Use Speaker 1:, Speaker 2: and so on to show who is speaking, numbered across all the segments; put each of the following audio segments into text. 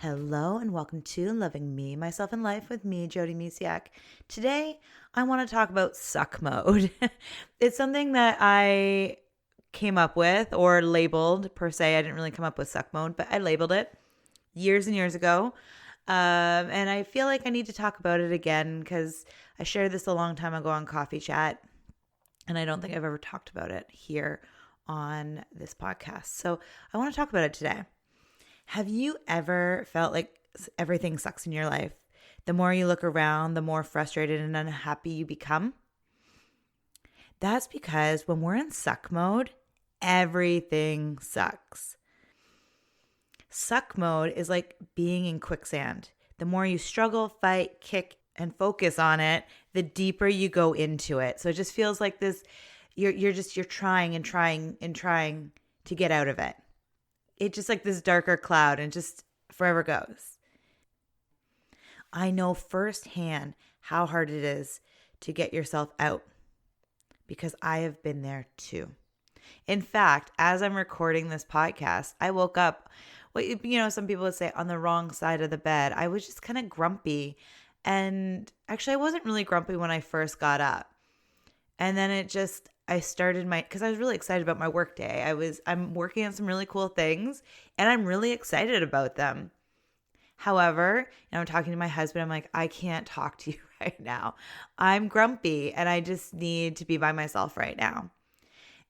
Speaker 1: Hello and welcome to Loving Me, Myself, and Life with me, Jody Misiak. Today, I want to talk about suck mode. It's something that I came up with or labeled per se. I didn't really come up with suck mode, but I labeled it years and years ago. And I feel like I need to talk about it again because I shared this a long time ago on Coffee Chat, and I don't think I've ever talked about it here on this podcast. So I want to talk about it today. Have you ever felt like everything sucks in your life? The more you look around, the more frustrated and unhappy you become. That's because when we're in suck mode, everything sucks. Suck mode is like being in quicksand. The more you struggle, fight, kick, and focus on it, the deeper you go into it. So it just feels like this, you're trying and trying and trying to get out of it. It's just like this darker cloud and just forever goes. I know firsthand how hard it is to get yourself out because I have been there too. In fact, as I'm recording this podcast, I woke up, some people would say on the wrong side of the bed. I was just kind of grumpy. And actually, I wasn't really grumpy when I first got up. And then I started because I was really excited about my work day. I'm working on some really cool things and I'm really excited about them. However, I'm talking to my husband. I'm like, I can't talk to you right now. I'm grumpy and I just need to be by myself right now.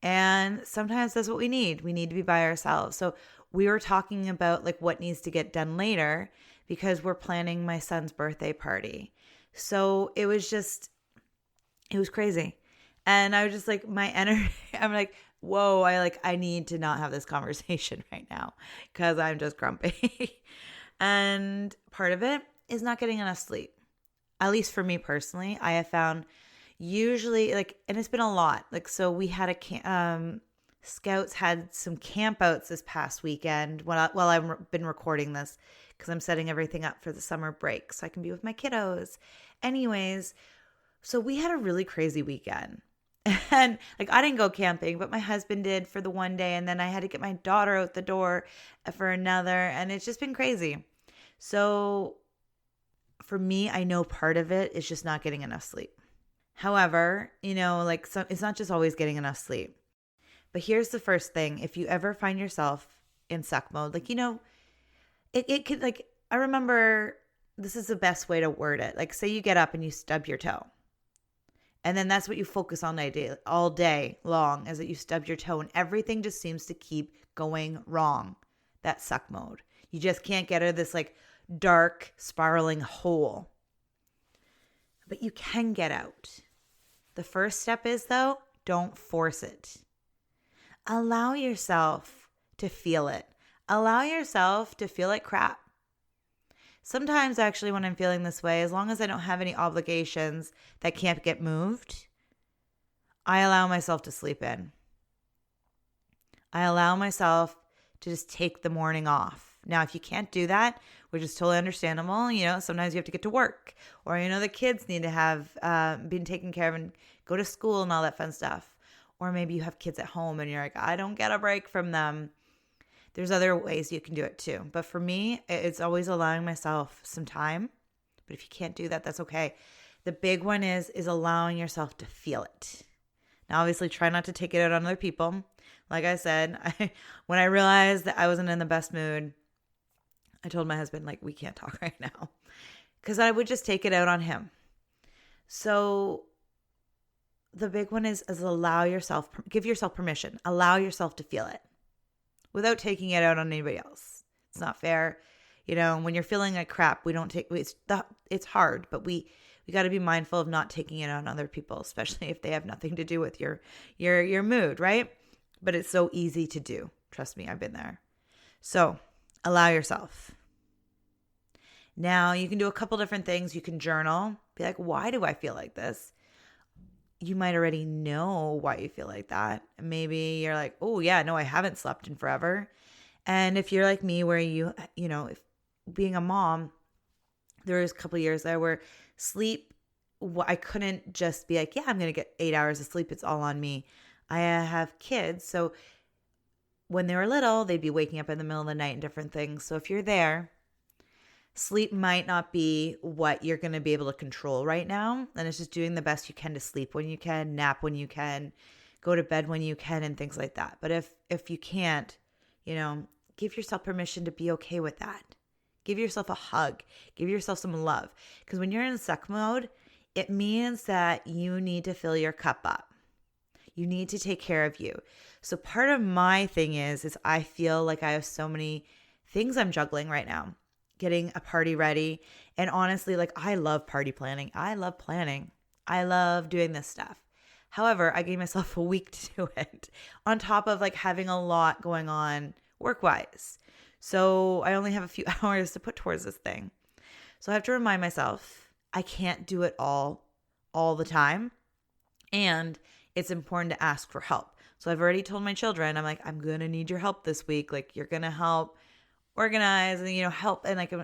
Speaker 1: And sometimes that's what we need. We need to be by ourselves. So we were talking about like what needs to get done later because we're planning my son's birthday party. So it was crazy. And I was just like, my energy, I'm like, whoa, I need to not have this conversation right now because I'm just grumpy. And part of it is not getting enough sleep. At least for me personally, I have found usually and it's been a lot. So we had Scouts had some camp outs this past weekend while I've been recording this because I'm setting everything up for the summer break so I can be with my kiddos. Anyways, so we had a really crazy weekend. And I didn't go camping, but my husband did for the one day. And then I had to get my daughter out the door for another. And it's just been crazy. So for me, I know part of it is just not getting enough sleep. However, it's not just always getting enough sleep. But here's the first thing. If you ever find yourself in suck mode, it could I remember this is the best way to word it. Say you get up and you stub your toe. And then that's what you focus on all day long is that you stub your toe and everything just seems to keep going wrong. That's suck mode. You just can't get out of this dark spiraling hole. But you can get out. The first step is though, don't force it. Allow yourself to feel it. Allow yourself to feel like crap. Sometimes actually when I'm feeling this way, as long as I don't have any obligations that can't get moved, I allow myself to sleep in. I allow myself to just take the morning off. Now, if you can't do that, which is totally understandable, sometimes you have to get to work or, the kids need to have been taken care of and go to school and all that fun stuff. Or maybe you have kids at home and you're like, I don't get a break from them. There's other ways you can do it too. But for me, it's always allowing myself some time. But if you can't do that, that's okay. The big one is allowing yourself to feel it. Now, obviously, try not to take it out on other people. Like I said, when I realized that I wasn't in the best mood, I told my husband, we can't talk right now. Because I would just take it out on him. So the big one is give yourself permission. Allow yourself to feel it without taking it out on anybody else. It's not fair. When you're feeling like crap, it's hard, but we got to be mindful of not taking it on other people, especially if they have nothing to do with your mood, right? But it's so easy to do. Trust me, I've been there. So allow yourself. Now you can do a couple different things. You can journal. Be like, why do I feel like this? You might already know why you feel like that. Maybe you're like, oh yeah, no, I haven't slept in forever. And if you're like me where if being a mom, there was a couple of years there where sleep, I couldn't just be like, yeah, I'm going to get 8 hours of sleep. It's all on me. I have kids. So when they were little, they'd be waking up in the middle of the night and different things. So if you're there, Sleep might not be what you're going to be able to control right now. And it's just doing the best you can to sleep when you can, nap when you can, go to bed when you can, and things like that. But if you can't, give yourself permission to be okay with that. Give yourself a hug. Give yourself some love. Because when you're in suck mode, it means that you need to fill your cup up. You need to take care of you. So part of my thing is I feel like I have so many things I'm juggling right now. Getting a party ready. And honestly, like I love party planning. I love planning. I love doing this stuff. However, I gave myself a week to do it on top of like having a lot going on work-wise. So I only have a few hours to put towards this thing. So I have to remind myself I can't do it all the time. And it's important to ask for help. So I've already told my children, I'm like, I'm going to need your help this week. Like you're going to help organize and, help. And like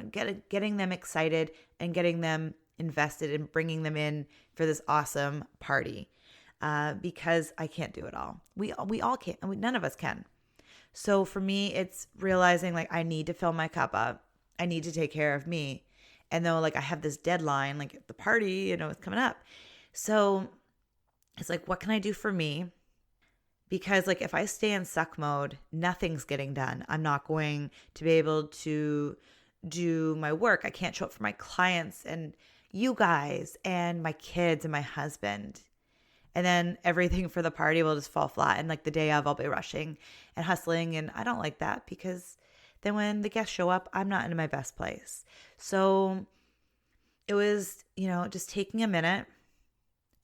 Speaker 1: getting them excited and getting them invested and bringing them in for this awesome party. Because I can't do it all. We all can't. None of us can. So for me, it's realizing like I need to fill my cup up. I need to take care of me. And though like I have this deadline, like the party, it's coming up. So it's like, what can I do for me? Because like if I stay in suck mode, nothing's getting done. I'm not going to be able to do my work. I can't show up for my clients and you guys and my kids and my husband. And then everything for the party will just fall flat. And like the day of, I'll be rushing and hustling. And I don't like that because then when the guests show up, I'm not in my best place. So it was, just taking a minute.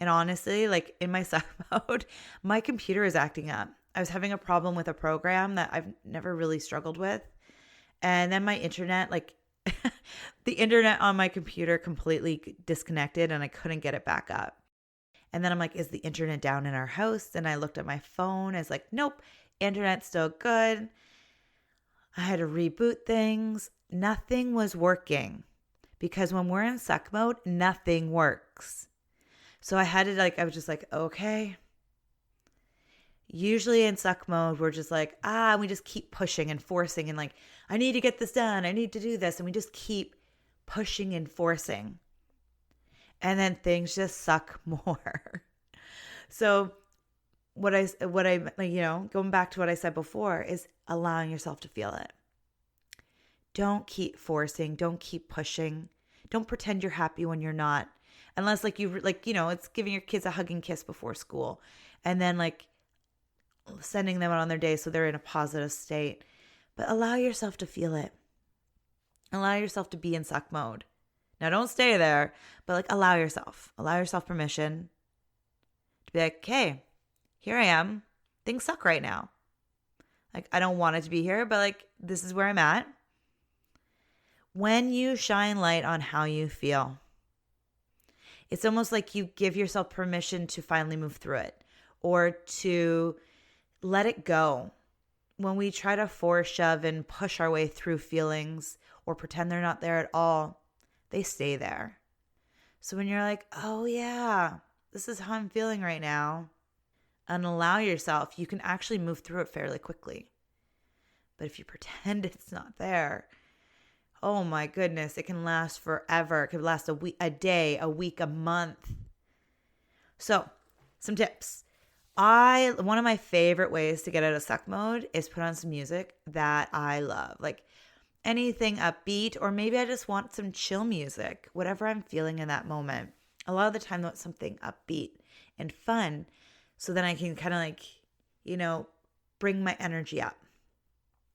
Speaker 1: And honestly, like in my suck mode, my computer is acting up. I was having a problem with a program that I've never really struggled with. And then my internet, like the internet on my computer completely disconnected and I couldn't get it back up. And then I'm like, is the internet down in our house? And I looked at my phone. I was like, nope, internet's still good. I had to reboot things. Nothing was working because when we're in suck mode, nothing works. So I had to I was just like, okay. Usually in suck mode, we're just like, we just keep pushing and forcing and like, I need to get this done. I need to do this. And we just keep pushing and forcing. And then things just suck more. So what I going back to what I said before is allowing yourself to feel it. Don't keep forcing. Don't keep pushing. Don't pretend you're happy when you're not. Unless it's giving your kids a hug and kiss before school and then like sending them out on their day so they're in a positive state. But allow yourself to feel it. Allow yourself to be in suck mode. Now don't stay there, but like allow yourself permission to be like, okay, here I am. Things suck right now. Like I don't want it to be here, but like this is where I'm at. When you shine light on how you feel, it's almost like you give yourself permission to finally move through it or to let it go. When we try to force, shove, and push our way through feelings or pretend they're not there at all, they stay there. So when you're like, oh yeah, this is how I'm feeling right now, and allow yourself, you can actually move through it fairly quickly. But if you pretend it's not there, oh my goodness, it can last forever. It could last a week, a day, a week, a month. So, some tips. One of my favorite ways to get out of suck mode is put on some music that I love. Like anything upbeat, or maybe I just want some chill music, whatever I'm feeling in that moment. A lot of the time, that's something upbeat and fun. So then I can kind of bring my energy up.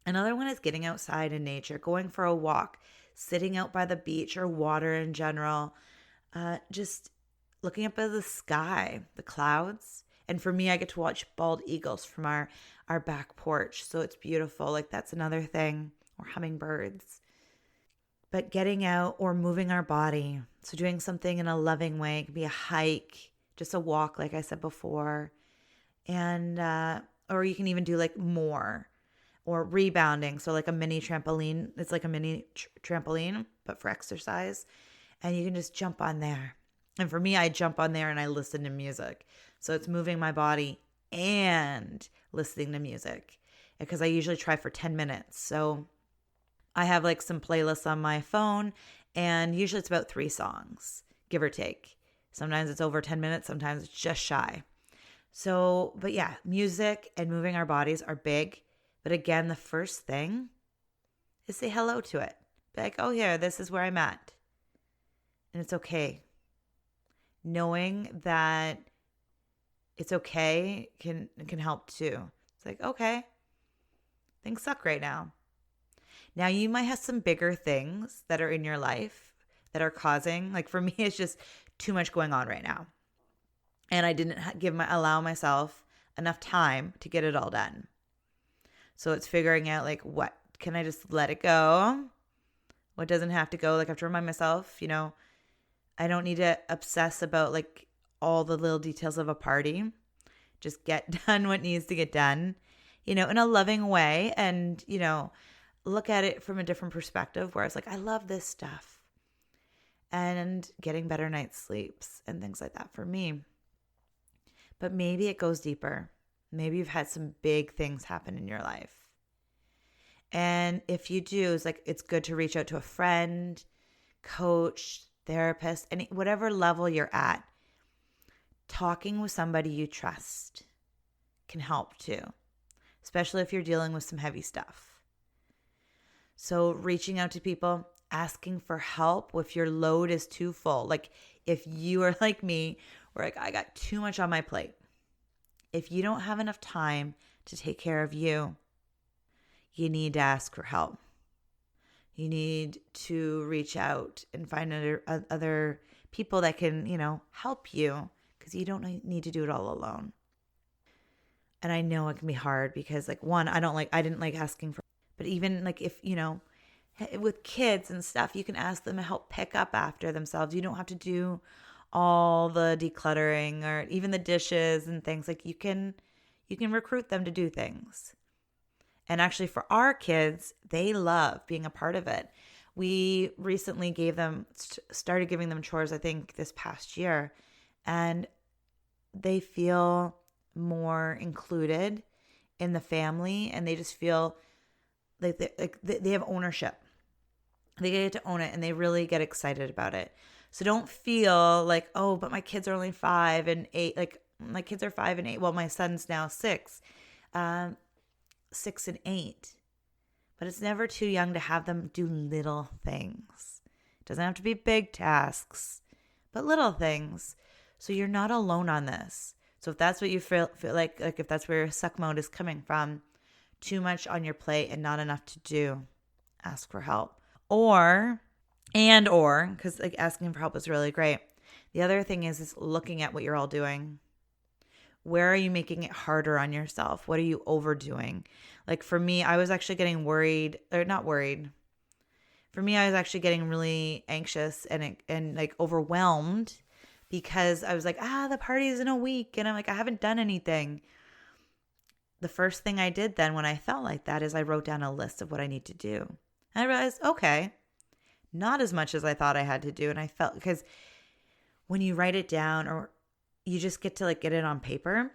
Speaker 1: Another one is getting outside in nature, going for a walk, sitting out by the beach or water in general, just looking up at the sky, the clouds. And for me, I get to watch bald eagles from our back porch. So it's beautiful. Like that's another thing. Or hummingbirds. But getting out or moving our body. So doing something in a loving way. It could be a hike, just a walk, like I said before. And, or you can even do like more. Or rebounding, so like a mini trampoline. It's like a mini trampoline, but for exercise. And you can just jump on there. And for me, I jump on there and I listen to music. So it's moving my body and listening to music. Because I usually try for 10 minutes. So I have like some playlists on my phone, and usually it's about 3 songs, give or take. Sometimes it's over 10 minutes, sometimes it's just shy. So, but yeah, music and moving our bodies are big. But again, the first thing is say hello to it. Be like, oh, here, this is where I'm at. And it's okay. Knowing that it's okay can help too. It's like, okay, things suck right now. Now you might have some bigger things that are in your life that are causing, like for me, it's just too much going on right now. And I didn't allow myself enough time to get it all done. So it's figuring out like, what can I just let it go? What doesn't have to go? Like I have to remind myself, I don't need to obsess about like all the little details of a party. Just get done what needs to get done, in a loving way, and, look at it from a different perspective where it's like, I love this stuff, and getting better night's sleeps and things like that for me. But maybe it goes deeper. Maybe you've had some big things happen in your life. And if you do, it's good to reach out to a friend, coach, therapist, and whatever level you're at. Talking with somebody you trust can help too, especially if you're dealing with some heavy stuff. So reaching out to people, asking for help if your load is too full. Like if you are like me, where I got too much on my plate. If you don't have enough time to take care of you, you need to ask for help. You need to reach out and find other people that can, help you, because you don't need to do it all alone. And I know it can be hard because I didn't like asking for, but even like if, with kids and stuff, you can ask them to help pick up after themselves. You don't have to do all the decluttering or even the dishes and things. Like you can recruit them to do things. And actually for our kids, they love being a part of it. We recently started giving them chores, I think this past year, and they feel more included in the family, and they just feel like they have ownership. They get to own it, and they really get excited about it. So don't feel like, oh, but my kids are only 5 and 8. Like my kids are 5 and 8. Well, my son's now 6, 6 and 8. But it's never too young to have them do little things. It doesn't have to be big tasks, but little things. So you're not alone on this. So if that's what you feel like if that's where your suck mode is coming from, too much on your plate and not enough to do, ask for help. Or, because like asking for help is really great. The other thing is looking at what you're all doing. Where are you making it harder on yourself? What are you overdoing? Like for me, I was actually getting worried, or not worried. For me, I was actually getting really anxious and like overwhelmed because I was like, the party's in a week. And I'm like, I haven't done anything. The first thing I did then when I felt like that is I wrote down a list of what I need to do. And I realized, okay, not as much as I thought I had to do. And I felt, because when you write it down or you just get to like get it on paper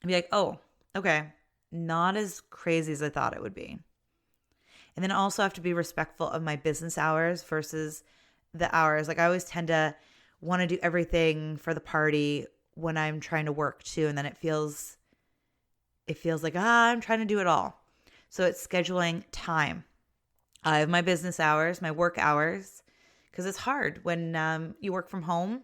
Speaker 1: and be like, oh, okay, not as crazy as I thought it would be. And then I also have to be respectful of my business hours versus the hours. Like I always tend to want to do everything for the party when I'm trying to work too. And then it feels like, I'm trying to do it all. So it's scheduling time. I have my business hours, my work hours, because it's hard when you work from home,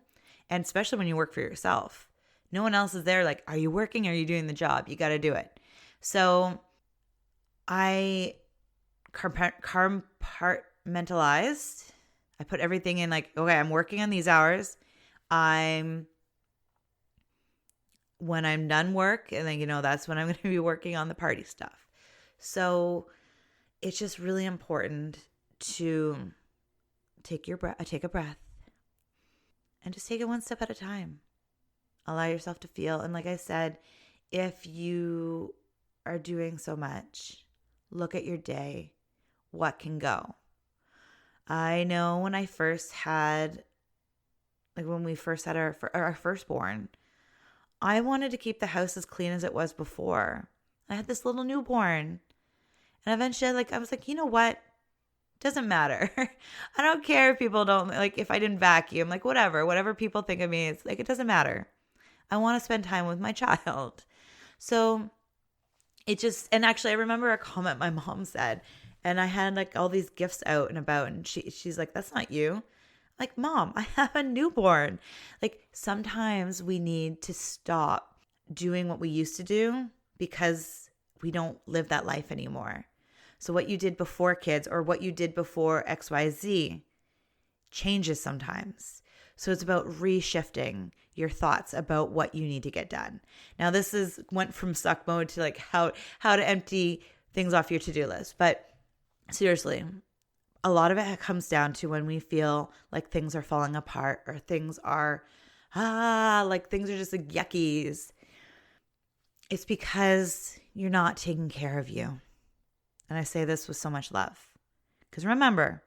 Speaker 1: and especially when you work for yourself. No one else is there like, are you working? Are you doing the job? You got to do it. So I compartmentalized. I put everything in like, okay, I'm working on these hours. When I'm done work, and then, that's when I'm going to be working on the party stuff. So it's just really important to take a breath and just take it one step at a time. Allow yourself to feel. And like I said, if you are doing so much, look at your day. What can go? I know when we first had our firstborn, I wanted to keep the house as clean as it was before. I had this little newborn. And eventually I was like, you know what? Doesn't matter. I don't care if people don't like, if I didn't vacuum, like whatever people think of me, it's like, it doesn't matter. I want to spend time with my child. So it just, and actually I remember a comment my mom said, and I had like all these gifts out and about, and she's like, that's not you. Like, Mom, I have a newborn. Like, sometimes we need to stop doing what we used to do because we don't live that life anymore. So what you did before kids or what you did before XYZ changes sometimes. So it's about reshifting your thoughts about what you need to get done. Now, this went from suck mode to like how to empty things off your to-do list. But seriously, a lot of it comes down to when we feel like things are falling apart or things are, like things are just like yuckies. It's because you're not taking care of you. And I say this with so much love. Because remember,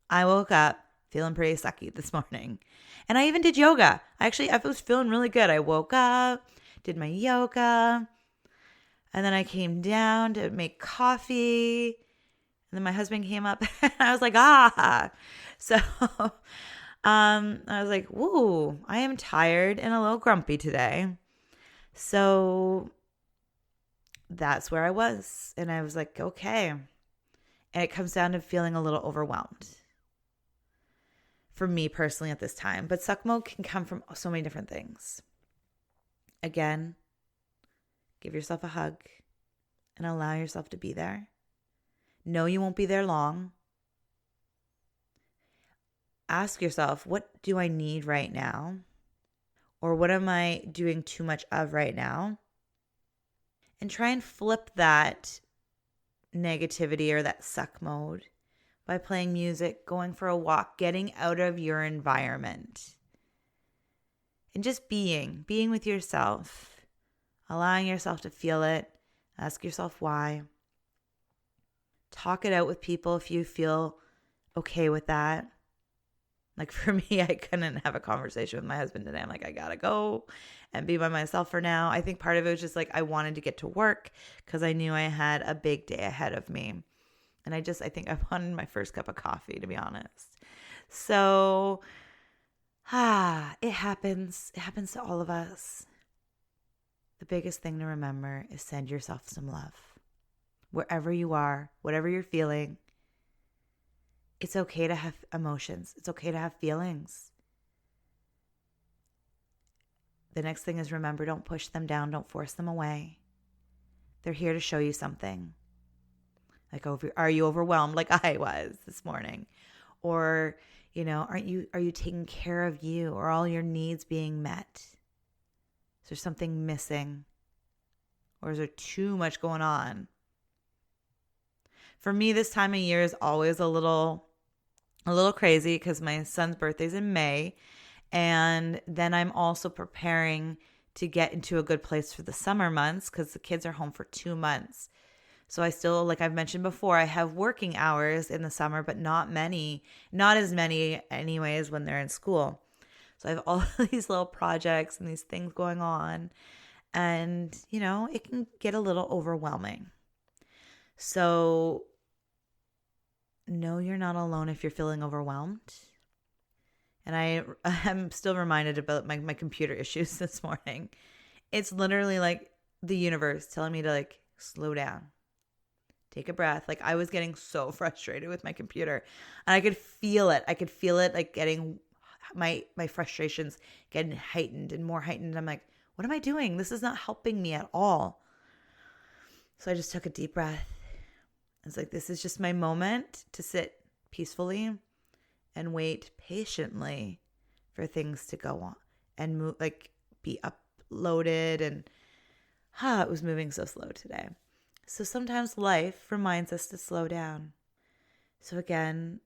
Speaker 1: I woke up feeling pretty sucky this morning. And I even did yoga. I was feeling really good. I woke up, did my yoga, and then I came down to make coffee. And then my husband came up and I was like, So I was like, woo, I am tired and a little grumpy today. So that's where I was. And I was like, okay. And it comes down to feeling a little overwhelmed for me personally at this time. But suck mode can come from so many different things. Again, give yourself a hug and allow yourself to be there. Know you won't be there long. Ask yourself, what do I need right now? Or what am I doing too much of right now? And try and flip that negativity or that suck mode by playing music, going for a walk, getting out of your environment. And just being with yourself, allowing yourself to feel it. Ask yourself why. Talk it out with people if you feel okay with that. Like for me, I couldn't have a conversation with my husband today. I'm like, I gotta go and be by myself for now. I think part of it was just like I wanted to get to work because I knew I had a big day ahead of me. And I think I wanted my first cup of coffee, to be honest. So, it happens. It happens to all of us. The biggest thing to remember is send yourself some love. Wherever you are, whatever you're feeling, it's okay to have emotions. It's okay to have feelings. The next thing is remember, don't push them down. Don't force them away. They're here to show you something. Like, are you overwhelmed like I was this morning? Or, are you taking care of you? Or all your needs being met? Is there something missing? Or is there too much going on? For me, this time of year is always a little crazy because my son's birthday's in May. And then I'm also preparing to get into a good place for the summer months because the kids are home for 2 months. So I still, like I've mentioned before, I have working hours in the summer, but not as many anyways when they're in school. So I have all these little projects and these things going on. And, it can get a little overwhelming. So know you're not alone if you're feeling overwhelmed. And I'm still reminded about my computer issues this morning. It's literally like the universe telling me to like slow down, take a breath. Like I was getting so frustrated with my computer and I could feel it. Like getting my frustrations getting heightened and more heightened. I'm like, what am I doing? This is not helping me at all. So I just took a deep breath. It's like, this is just my moment to sit peacefully and wait patiently for things to go on and move, like be uploaded. And it was moving so slow today. So sometimes life reminds us to slow down. So again,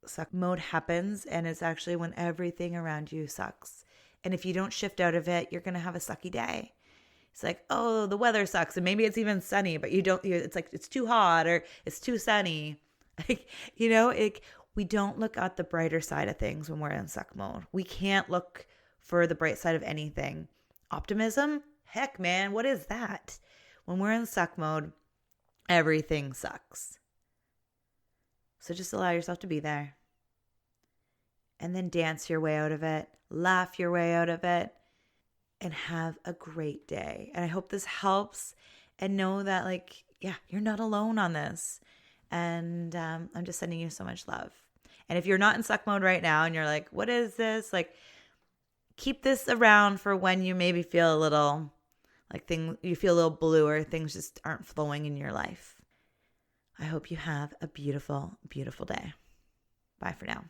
Speaker 1: suck mode happens, and it's actually when everything around you sucks. And if you don't shift out of it, you're going to have a sucky day. It's like, oh, the weather sucks. And maybe it's even sunny, but it's like, it's too hot or it's too sunny. Like, we don't look at the brighter side of things when we're in suck mode. We can't look for the bright side of anything. Optimism? Heck, man, what is that? When we're in suck mode, everything sucks. So just allow yourself to be there. And then dance your way out of it, laugh your way out of it, and have a great day. And I hope this helps, and know that, like, yeah, you're not alone on this. And I'm just sending you so much love. And if you're not in suck mode right now and you're like, what is this? Like, keep this around for when you maybe feel a little like you feel a little blue, or things just aren't flowing in your life. I hope you have a beautiful, beautiful day. Bye for now.